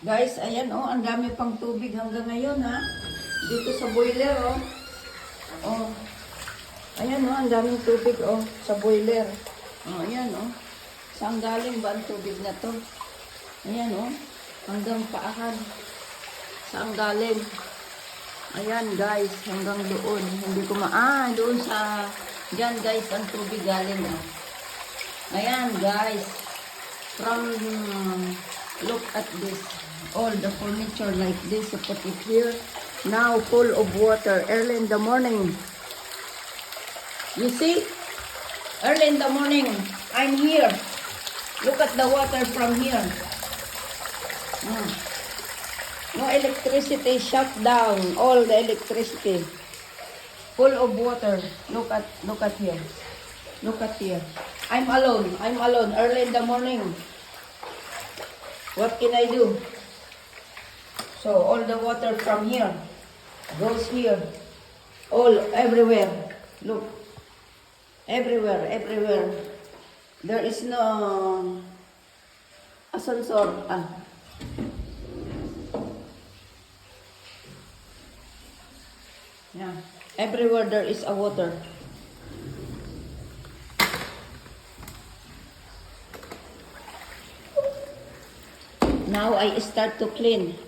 Guys, ayan oh, ang dami pang tubig hanggang ngayon ha. Dito sa boiler oh. Oh. Ayan oh, ang daming tubig oh sa boiler. Oh, ayan oh. Saan galing ba ang tubig na to? Ayan oh, hanggang paahan. Saan galing? Ayan guys, hanggang doon. Hindi ko doon sa diyan guys ang tubig galing oh. Ayan guys. From look at this. All the furniture like this, you put it here. Now full of water early in the morning. You see? Early in the morning, I'm here. Look at the water from here. No electricity, shut down all the electricity. Full of water. Look at here. Look at here. I'm alone early in the morning. What can I do? So all the water from here goes here. All everywhere. Look. Everywhere. There is no ascensor. Yeah. Everywhere there is a water. Now I start to clean.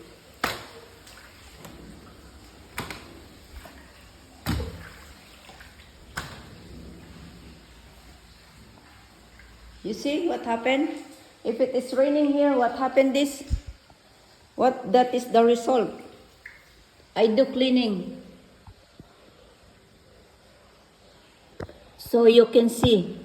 You see what happened? If it is raining here, what happened this? That is the result. I do cleaning. So you can see.